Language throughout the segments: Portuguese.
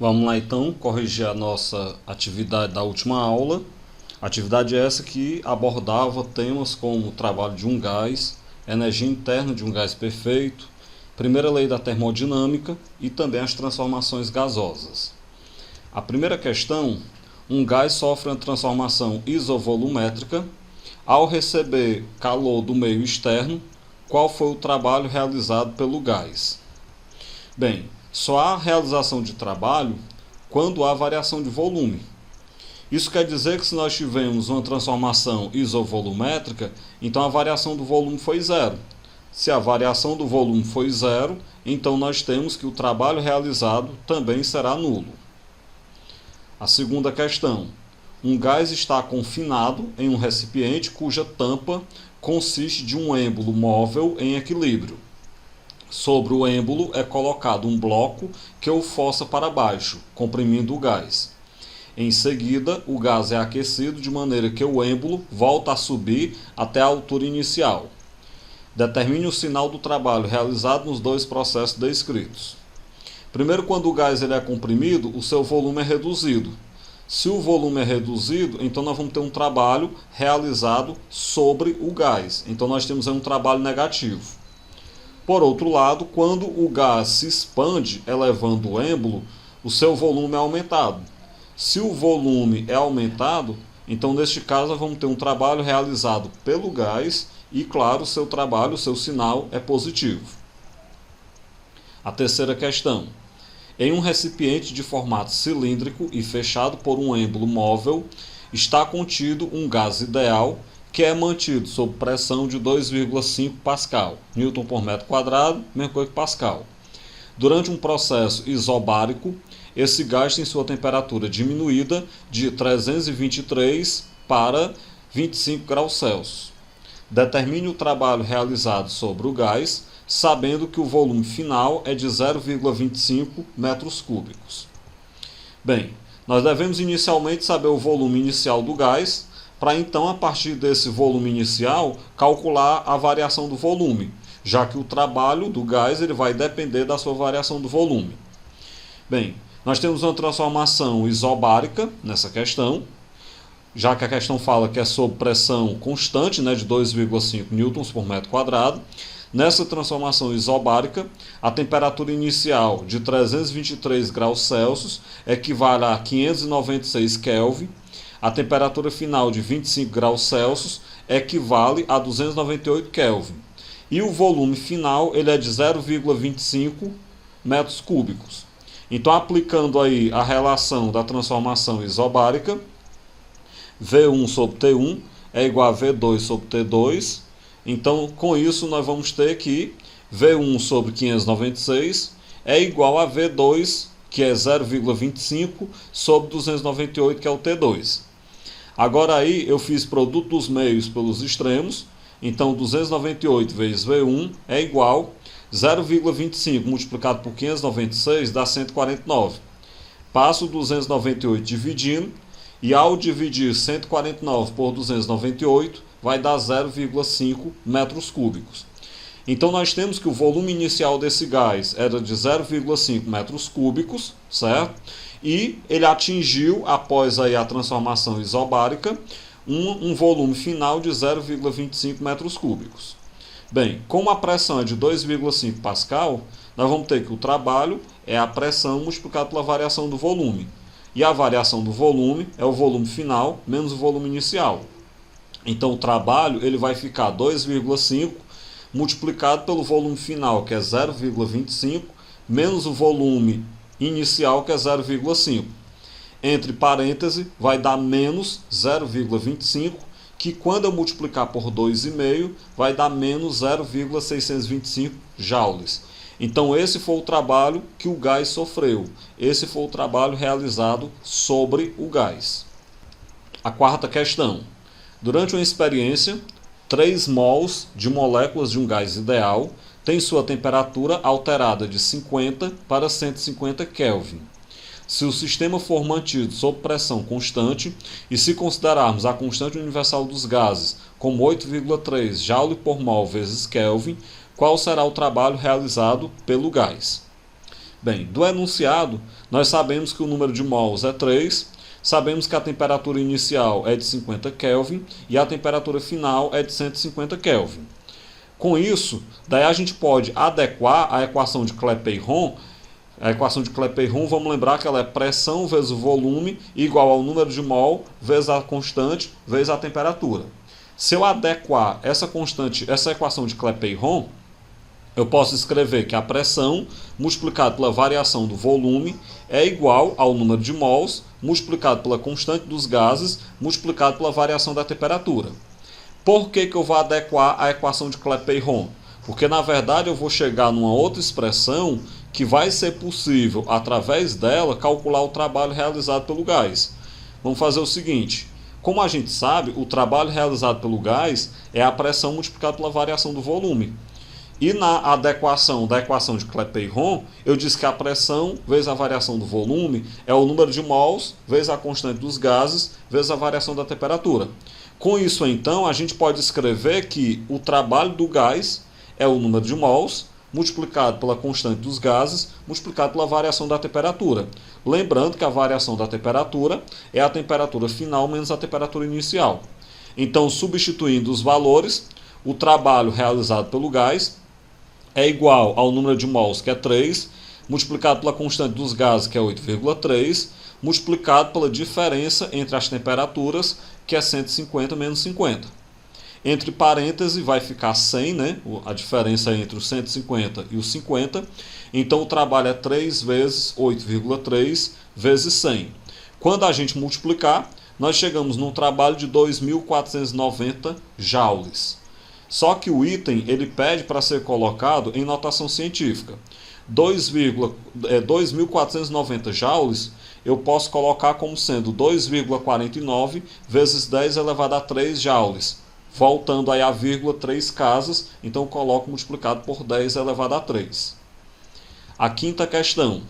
Vamos lá então corrigir a nossa atividade da última aula. Atividade essa que abordava temas como o trabalho de um gás, energia interna de um gás perfeito, primeira lei da termodinâmica e também as transformações gasosas. A primeira questão: um gás sofre uma transformação isovolumétrica. Ao receber calor do meio externo, qual foi o trabalho realizado pelo gás? Bem, só há realização de trabalho quando há variação de volume. Isso quer dizer que se nós tivermos uma transformação isovolumétrica, então a variação do volume foi zero. Se a variação do volume foi zero, então nós temos que o trabalho realizado também será nulo. A segunda questão: um gás está confinado em um recipiente cuja tampa consiste de um êmbolo móvel em equilíbrio. Sobre o êmbolo é colocado um bloco que o força para baixo, comprimindo o gás. Em seguida, o gás é aquecido de maneira que o êmbolo volta a subir até a altura inicial. Determine o sinal do trabalho realizado nos dois processos descritos. Primeiro, quando o gás ele é comprimido, o seu volume é reduzido. Se o volume é reduzido, então nós vamos ter um trabalho realizado sobre o gás. Então nós temos aí um trabalho negativo. Por outro lado, quando o gás se expande, elevando o êmbolo, o seu volume é aumentado. Se o volume é aumentado, então neste caso nós vamos ter um trabalho realizado pelo gás e, claro, o seu trabalho, o seu sinal é positivo. A terceira questão: em um recipiente de formato cilíndrico e fechado por um êmbolo móvel, está contido um gás ideal que é mantido sob pressão de 2,5 Pascal, Newton por metro quadrado, mesma coisa que Pascal. Durante um processo isobárico, esse gás tem sua temperatura diminuída de 323 para 25 graus Celsius. Determine o trabalho realizado sobre o gás, sabendo que o volume final é de 0,25 metros cúbicos. Bem, nós devemos inicialmente saber o volume inicial do gás, para então, a partir desse volume inicial, calcular a variação do volume, já que o trabalho do gás ele vai depender da sua variação do volume. Bem, nós temos uma transformação isobárica nessa questão, já que a questão fala que é sob pressão constante, de 2,5 newtons por metro quadrado. Nessa transformação isobárica, a temperatura inicial de 323 graus Celsius equivale a 596 Kelvin. A temperatura final de 25 graus Celsius equivale a 298 Kelvin. E o volume final ele é de 0,25 metros cúbicos. Então, aplicando aí a relação da transformação isobárica, V1 sobre T1 é igual a V2 sobre T2. Então, com isso, nós vamos ter que V1 sobre 596 é igual a V2, que é 0,25, sobre 298, que é o T2. Agora aí eu fiz produto dos meios pelos extremos, então 298 vezes V1 é igual a 0,25 multiplicado por 596 dá 149. Passo 298 dividindo, e ao dividir 149 por 298 vai dar 0,5 metros cúbicos. Então nós temos que o volume inicial desse gás era de 0,5 metros cúbicos, certo? E ele atingiu, após aí a transformação isobárica, um volume final de 0,25 metros cúbicos. Bem, como a pressão é de 2,5 Pascal, nós vamos ter que o trabalho é a pressão multiplicado pela variação do volume. E a variação do volume é o volume final menos o volume inicial. Então o trabalho ele vai ficar 2,5 multiplicado pelo volume final, que é 0,25, menos o volume inicial, que é 0,5. Entre parênteses, vai dar menos 0,25, que quando eu multiplicar por 2,5, vai dar menos 0,625 joules. Então esse foi o trabalho que o gás sofreu. Esse foi o trabalho realizado sobre o gás. A quarta questão: durante uma experiência, 3 mols de moléculas de um gás ideal têm sua temperatura alterada de 50 para 150 Kelvin. Se o sistema for mantido sob pressão constante e se considerarmos a constante universal dos gases como 8,3 Joule por mol vezes Kelvin, qual será o trabalho realizado pelo gás? Bem, do enunciado, Nós sabemos que o número de mols é 3, sabemos que a temperatura inicial é de 50 Kelvin e a temperatura final é de 150 Kelvin. Com isso, daí a gente pode adequar a equação de Clapeyron. A equação de Clapeyron, vamos lembrar que ela é pressão vezes o volume igual ao número de mol vezes a constante vezes a temperatura. Se eu adequar essa equação de Clapeyron, eu posso escrever que a pressão multiplicado pela variação do volume é igual ao número de mols multiplicado pela constante dos gases multiplicado pela variação da temperatura. Por que eu vou adequar a equação de Clapeyron? Porque, na verdade, eu vou chegar numa outra expressão que vai ser possível, através dela, calcular o trabalho realizado pelo gás. Vamos fazer o seguinte. Como a gente sabe, o trabalho realizado pelo gás é a pressão multiplicada pela variação do volume. E na adequação da equação de Clapeyron, eu disse que a pressão vezes a variação do volume é o número de mols vezes a constante dos gases vezes a variação da temperatura. Com isso, então, a gente pode escrever que o trabalho do gás é o número de mols multiplicado pela constante dos gases multiplicado pela variação da temperatura. Lembrando que a variação da temperatura é a temperatura final menos a temperatura inicial. Então, substituindo os valores, o trabalho realizado pelo gás é igual ao número de mols, que é 3, multiplicado pela constante dos gases, que é 8,3, multiplicado pela diferença entre as temperaturas, que é 150 menos 50. Entre parênteses vai ficar 100, né? A diferença entre o 150 e o 50. Então o trabalho é 3 vezes 8,3 vezes 100. Quando a gente multiplicar, nós chegamos num trabalho de 2.490 joules. Só que o item ele pede para ser colocado em notação científica. 2.490 joules eu posso colocar como sendo 2,49 vezes 10 elevado a 3 joules. Voltando aí a vírgula 3 casas, então eu coloco multiplicado por 10 elevado a 3. A quinta questão.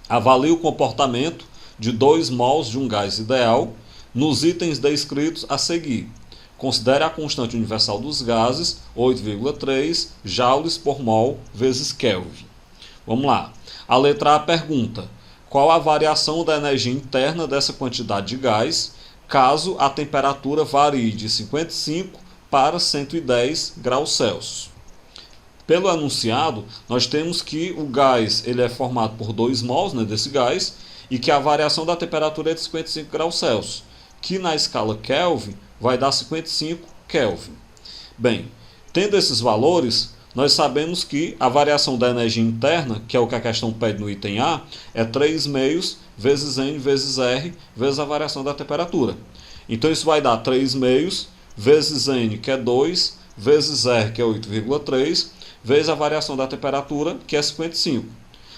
Avalie o comportamento de 2 mols de um gás ideal nos itens descritos a seguir. Considere a constante universal dos gases, 8,3 joules por mol vezes Kelvin. Vamos lá. A letra A pergunta: qual a variação da energia interna dessa quantidade de gás, caso a temperatura varie de 55 para 110 graus Celsius? Pelo enunciado, nós temos que o gás ele é formado por 2 mols, né, desse gás, e que a variação da temperatura é de 55 graus Celsius, que na escala Kelvin vai dar 55 Kelvin. Bem, tendo esses valores, nós sabemos que a variação da energia interna, que é o que a questão pede no item A, é 3 meios vezes N vezes R vezes a variação da temperatura. Então isso vai dar 3 meios vezes N, que é 2, vezes R, que é 8,3, vezes a variação da temperatura, que é 55.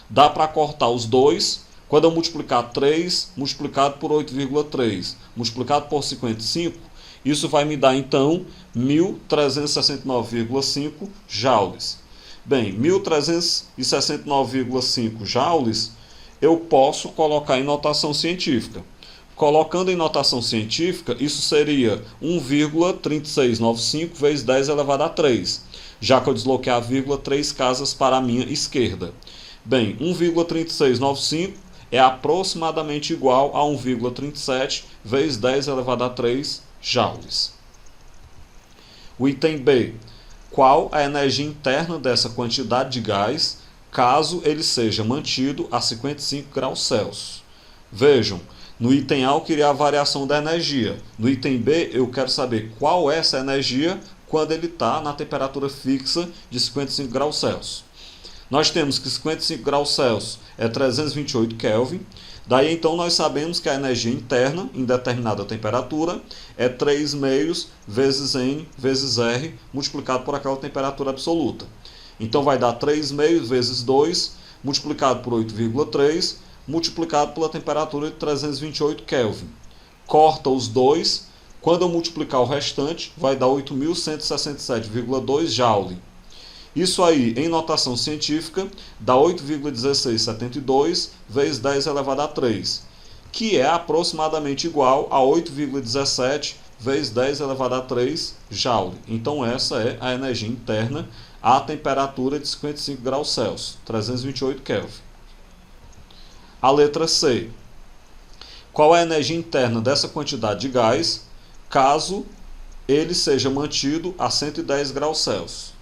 Dá para cortar os 2. Quando eu multiplicar 3 multiplicado por 8,3 multiplicado por 55, isso vai me dar então 1.369,5 joules. Bem, 1.369,5 joules eu posso colocar em notação científica. Colocando em notação científica, isso seria 1,3695 vezes 10 elevado a 3, já que eu desloquei a vírgula 3 casas para a minha esquerda. Bem, 1,3695 é aproximadamente igual a 1,37 vezes 10 elevado a 3 joules. O item B. Qual a energia interna dessa quantidade de gás, caso ele seja mantido a 55 graus Celsius? Vejam, no item A eu queria a variação da energia. No item B eu quero saber qual é essa energia quando ele está na temperatura fixa de 55 graus Celsius. Nós temos que 55 graus Celsius é 328 Kelvin. Daí então nós sabemos que a energia interna em determinada temperatura é 3 meios vezes N vezes R multiplicado por aquela temperatura absoluta. Então vai dar 3 meios vezes 2 multiplicado por 8,3 multiplicado pela temperatura de 328 Kelvin. Corta os 2. Quando eu multiplicar o restante, vai dar 8.167,2 joule. Isso aí, em notação científica, dá 8,1672 vezes 10 elevado a 3, que é aproximadamente igual a 8,17 vezes 10 elevado a 3 joule. Então essa é a energia interna à temperatura de 55 graus Celsius, 328 Kelvin. A letra C. Qual é a energia interna dessa quantidade de gás, caso ele seja mantido a 110 graus Celsius?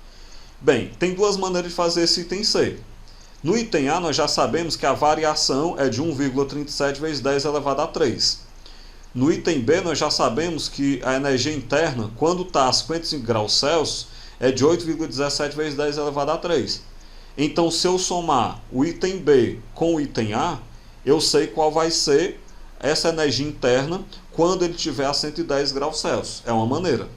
Bem, tem duas maneiras de fazer esse item C. No item A, nós já sabemos que a variação é de 1,37 vezes 10 elevado a 3. No item B, nós já sabemos que a energia interna, quando está a 55 graus Celsius, é de 8,17 vezes 10 elevado a 3. Então, se eu somar o item B com o item A, eu sei qual vai ser essa energia interna quando ele estiver a 110 graus Celsius. É uma maneira.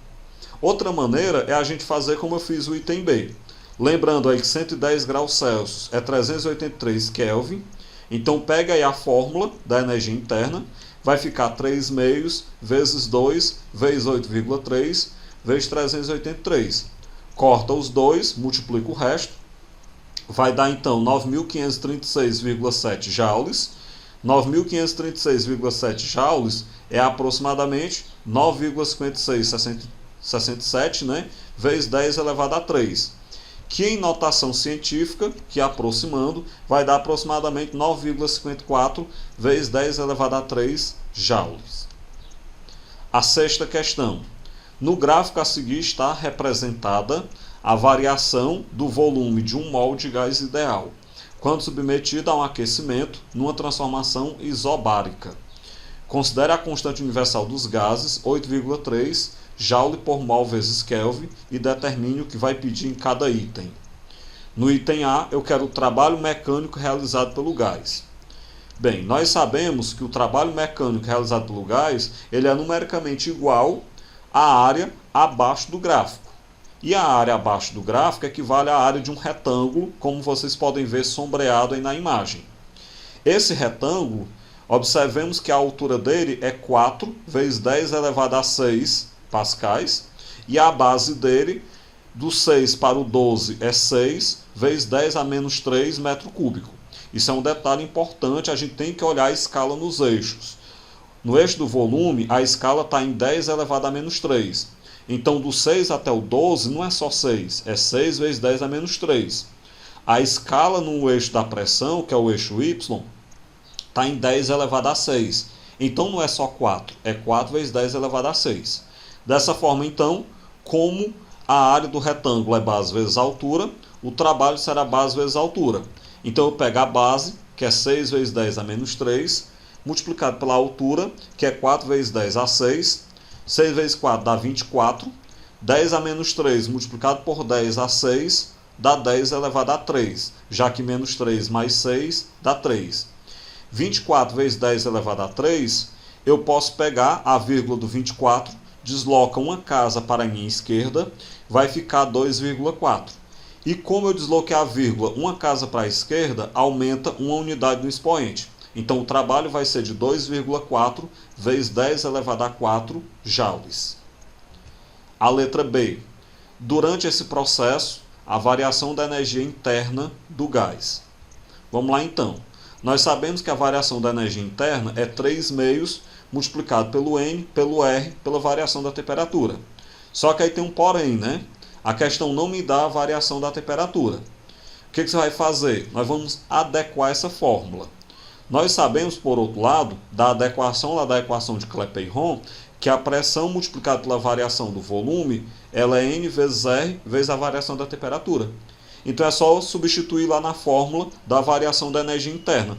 Outra maneira é a gente fazer como eu fiz o item B. Lembrando aí que 110 graus Celsius é 383 Kelvin. Então, pega aí a fórmula da energia interna. Vai ficar 3 meios vezes 2 vezes 8,3 vezes 383. Corta os dois, multiplica o resto. Vai dar então 9.536,7 joules. 9.536,7 joules é aproximadamente 9,5667, né, vezes 10 elevado a 3. Que em notação científica, que aproximando, vai dar aproximadamente 9,54 vezes 10 elevado a 3 joules. A sexta questão. No gráfico a seguir está representada a variação do volume de 1 mol de gás ideal, quando submetido a um aquecimento numa transformação isobárica. Considere a constante universal dos gases, 8,3 Joule por mol vezes Kelvin, e determine o que vai pedir em cada item. No item A, eu quero o trabalho mecânico realizado pelo gás. Bem, nós sabemos que o trabalho mecânico realizado pelo gás ele é numericamente igual à área abaixo do gráfico. E a área abaixo do gráfico equivale à área de um retângulo, como vocês podem ver sombreado aí na imagem. Esse retângulo, observemos que a altura dele é 4 vezes 10 elevado a 6 pascais, e a base dele, do 6 para o 12, é 6 vezes 10 a menos 3 metro cúbico. Isso é um detalhe importante, a gente tem que olhar a escala nos eixos. No eixo do volume, a escala está em 10 elevado a menos 3. Então, do 6 até o 12 não é só 6, é 6 vezes 10 a menos 3. A escala no eixo da pressão, que é o eixo Y, está em 10 elevado a 6. Então, não é só 4, é 4 vezes 10 elevado a 6. Dessa forma, então, como a área do retângulo é base vezes altura, o trabalho será base vezes altura. Então, eu pego a base, que é 6 vezes 10 a menos 3, multiplicado pela altura, que é 4 vezes 10 a 6. 6 vezes 4 dá 24. 10 a menos 3 multiplicado por 10 a 6 dá 10 elevado a 3, já que menos 3 mais 6 dá 3. 24 vezes 10 elevado a 3, eu posso pegar a vírgula do 24, desloca uma casa para a minha esquerda, vai ficar 2,4. E como eu desloquei a vírgula uma casa para a esquerda, aumenta uma unidade no expoente. Então, o trabalho vai ser de 2,4 vezes 10 elevado a 4 joules. A letra B. Durante esse processo, a variação da energia interna do gás. Vamos lá, então. Nós sabemos que a variação da energia interna é 3 meios multiplicado pelo N, pelo R, pela variação da temperatura. Só que aí tem um porém, né? A questão não me dá a variação da temperatura. O que você vai fazer? Nós vamos adequar essa fórmula. Nós sabemos, por outro lado, da adequação lá da equação de Clapeyron, que a pressão multiplicada pela variação do volume, ela é N vezes R vezes a variação da temperatura. Então é só substituir lá na fórmula da variação da energia interna.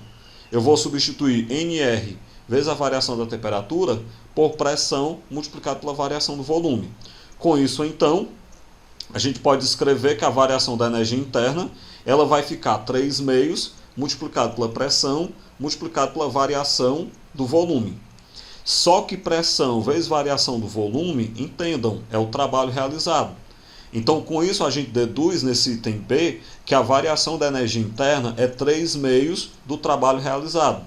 Eu vou substituir NR vezes a variação da temperatura por pressão multiplicada pela variação do volume. Com isso, então, a gente pode escrever que a variação da energia interna ela vai ficar 3 meios multiplicado pela pressão multiplicado pela variação do volume. Só que pressão vezes variação do volume, entendam, é o trabalho realizado. Então, com isso, a gente deduz nesse item B que a variação da energia interna é 3 meios do trabalho realizado.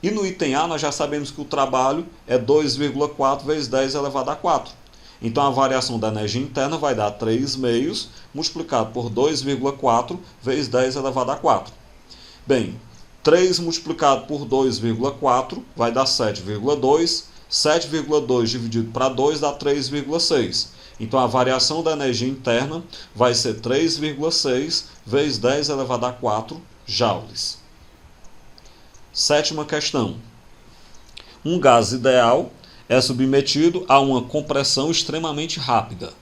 E no item A, nós já sabemos que o trabalho é 2,4 vezes 10 elevado a 4. Então, a variação da energia interna vai dar 3 meios multiplicado por 2,4 vezes 10 elevado a 4. Bem, 3 multiplicado por 2,4 vai dar 7,2. 7,2 dividido para 2 dá 3,6. Então, a variação da energia interna vai ser 3,6 vezes 10 elevado a 4 joules. Sétima questão. Um gás ideal é submetido a uma compressão extremamente rápida,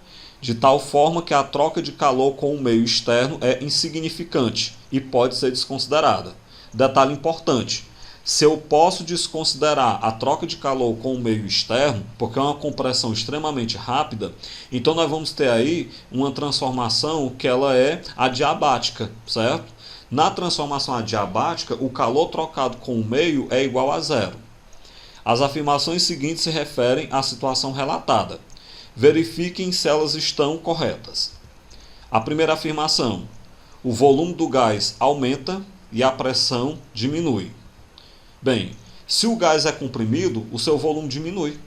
de tal forma que a troca de calor com o meio externo é insignificante e pode ser desconsiderada. Detalhe importante: se eu posso desconsiderar a troca de calor com o meio externo, porque é uma compressão extremamente rápida, então nós vamos ter aí uma transformação que ela é adiabática, certo? Na transformação adiabática, o calor trocado com o meio é igual a zero. As afirmações seguintes se referem à situação relatada. Verifiquem se elas estão corretas. A primeira afirmação: o volume do gás aumenta e a pressão diminui. Bem, se o gás é comprimido, o seu volume diminui.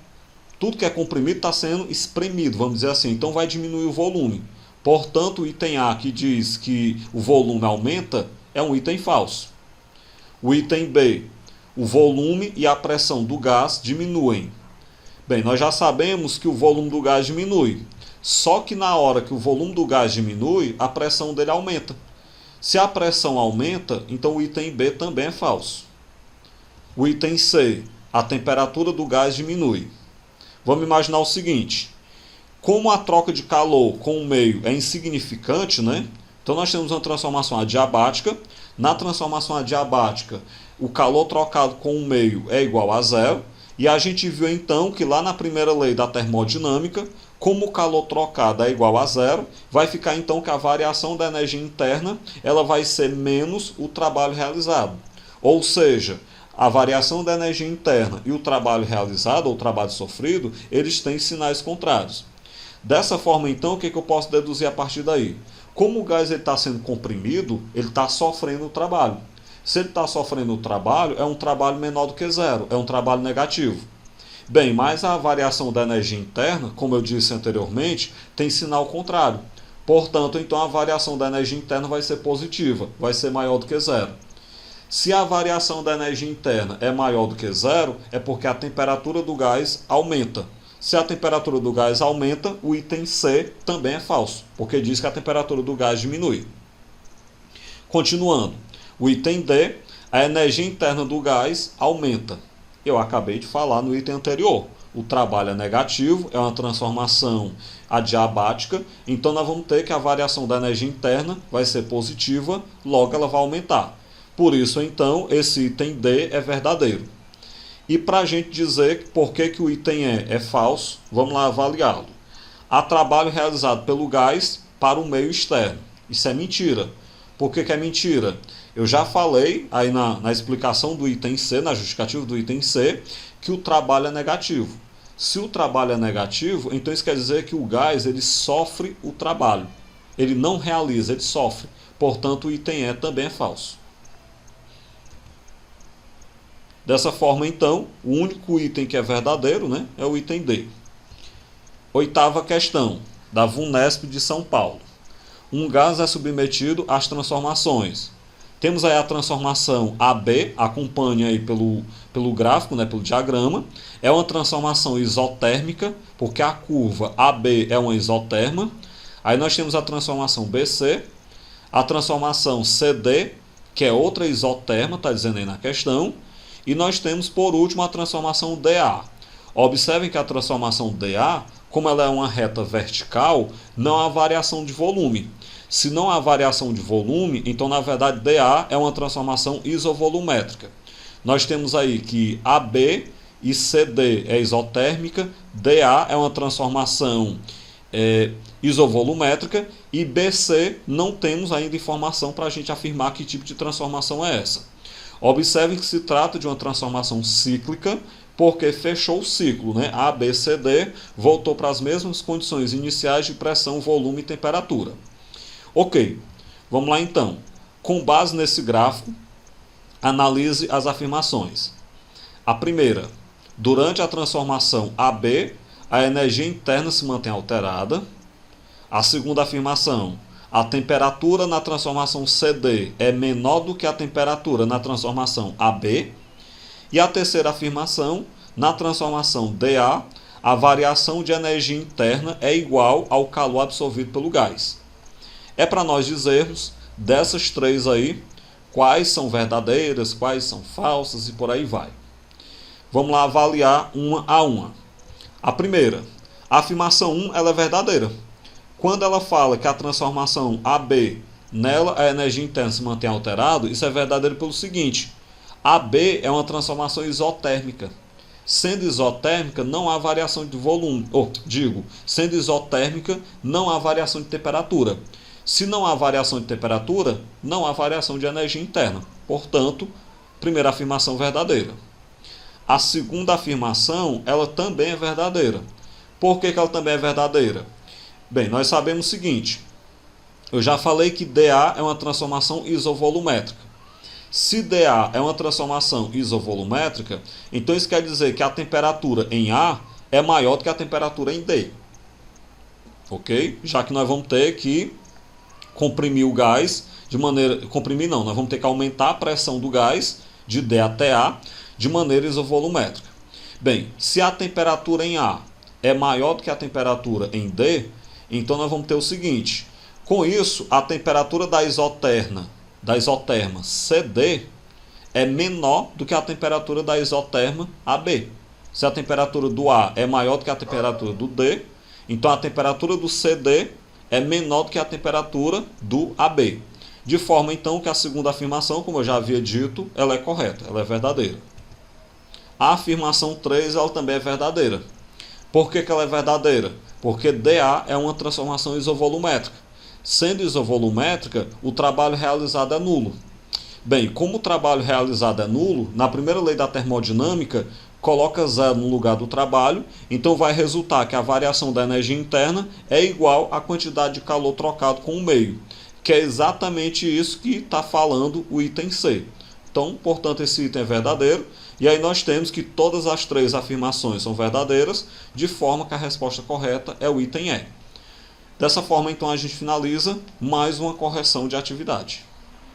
Tudo que é comprimido está sendo espremido, vamos dizer assim, então vai diminuir o volume. Portanto, o item A, que diz que o volume aumenta, é um item falso. O item B: o volume e a pressão do gás diminuem. Bem, nós já sabemos que o volume do gás diminui. Só que na hora que o volume do gás diminui, a pressão dele aumenta. Se a pressão aumenta, então o item B também é falso. O item C: a temperatura do gás diminui. Vamos imaginar o seguinte: como a troca de calor com o meio é insignificante, né? Então nós temos uma transformação adiabática. Na transformação adiabática, o calor trocado com o meio é igual a zero. E a gente viu então que lá na primeira lei da termodinâmica, como o calor trocado é igual a zero, vai ficar então que a variação da energia interna ela vai ser menos o trabalho realizado. Ou seja, a variação da energia interna e o trabalho realizado, ou o trabalho sofrido, eles têm sinais contrários. Dessa forma, então, o que eu posso deduzir a partir daí? Como o gás está sendo comprimido, ele está sofrendo o trabalho. Se ele está sofrendo o trabalho, é um trabalho menor do que zero, é um trabalho negativo. Bem, mas a variação da energia interna, como eu disse anteriormente, tem sinal contrário. Portanto, então a variação da energia interna vai ser positiva, vai ser maior do que zero. Se a variação da energia interna é maior do que zero, é porque a temperatura do gás aumenta. Se a temperatura do gás aumenta, o item C também é falso, porque diz que a temperatura do gás diminui. Continuando, o item D: a energia interna do gás aumenta. Eu acabei de falar no item anterior. O trabalho é negativo, é uma transformação adiabática, então nós vamos ter que a variação da energia interna vai ser positiva, logo ela vai aumentar. Por isso, então, esse item D é verdadeiro. E para a gente dizer por que o item E é falso, vamos lá avaliá-lo. Há trabalho realizado pelo gás para o meio externo. Isso é mentira. Por que é mentira? Eu já falei aí na explicação do item C, na justificativa do item C, que o trabalho é negativo. Se o trabalho é negativo, então isso quer dizer que o gás ele sofre o trabalho. Ele não realiza, ele sofre. Portanto, o item E também é falso. Dessa forma, então, o único item que é verdadeiro, né, é o item D. Oitava questão, da VUNESP de São Paulo. Um gás é submetido às transformações. Temos aí a transformação AB, acompanha aí pelo gráfico, né, pelo diagrama. É uma transformação isotérmica, porque a curva AB é uma isoterma. Aí nós temos a transformação BC, a transformação CD, que é outra isoterma, está dizendo aí na questão. E nós temos, por último, a transformação DA. Observem que a transformação DA, como ela é uma reta vertical, não há variação de volume. Se não há variação de volume, então, na verdade, DA é uma transformação isovolumétrica. Nós temos aí que AB e CD é isotérmica, DA é uma transformação isovolumétrica e BC não temos ainda informação para a gente afirmar que tipo de transformação é essa. Observem que se trata de uma transformação cíclica, porque fechou o ciclo, né? A, B, C, D voltou para as mesmas condições iniciais de pressão, volume e temperatura. Ok, vamos lá então. Com base nesse gráfico, analise as afirmações. A primeira: durante a transformação AB, a energia interna se mantém alterada. A segunda afirmação: a temperatura na transformação CD é menor do que a temperatura na transformação AB. E a terceira afirmação: na transformação DA, a variação de energia interna é igual ao calor absorvido pelo gás. É para nós dizermos, dessas três aí, quais são verdadeiras, quais são falsas e por aí vai. Vamos lá avaliar uma a uma. A primeira, a afirmação 1 ela é verdadeira. Quando ela fala que a transformação AB, nela a energia interna se mantém alterada, isso é verdadeiro pelo seguinte: AB é uma transformação isotérmica. Sendo isotérmica, não há variação de volume. Sendo isotérmica, não há variação de temperatura. Se não há variação de temperatura, não há variação de energia interna. Portanto, primeira afirmação verdadeira. A segunda afirmação, ela também é verdadeira. Por que ela também é verdadeira? Bem, nós sabemos o seguinte. Eu já falei que dA é uma transformação isovolumétrica. Se dA é uma transformação isovolumétrica, então isso quer dizer que a temperatura em A é maior do que a temperatura em D. Ok? Já que nós vamos ter que comprimir o gás de maneira... Comprimir não, nós vamos ter que aumentar a pressão do gás de D até A de maneira isovolumétrica. Bem, se a temperatura em A é maior do que a temperatura em D, então nós vamos ter o seguinte. Com isso, a temperatura da isoterma CD é menor do que a temperatura da isoterma AB. Se a temperatura do A é maior do que a temperatura do D, então a temperatura do CD é menor do que a temperatura do AB. De forma, então, que a segunda afirmação, como eu já havia dito, ela é correta, ela é verdadeira. A afirmação 3 ela também é verdadeira. Por que ela é verdadeira? Porque dA é uma transformação isovolumétrica. Sendo isovolumétrica, o trabalho realizado é nulo. Bem, como o trabalho realizado é nulo, na primeira lei da termodinâmica, coloca zero no lugar do trabalho, então vai resultar que a variação da energia interna é igual à quantidade de calor trocado com o meio, que é exatamente isso que está falando o item C. Então, portanto, esse item é verdadeiro, e aí nós temos que todas as três afirmações são verdadeiras, de forma que a resposta correta é o item E. Dessa forma, então, a gente finaliza mais uma correção de atividade.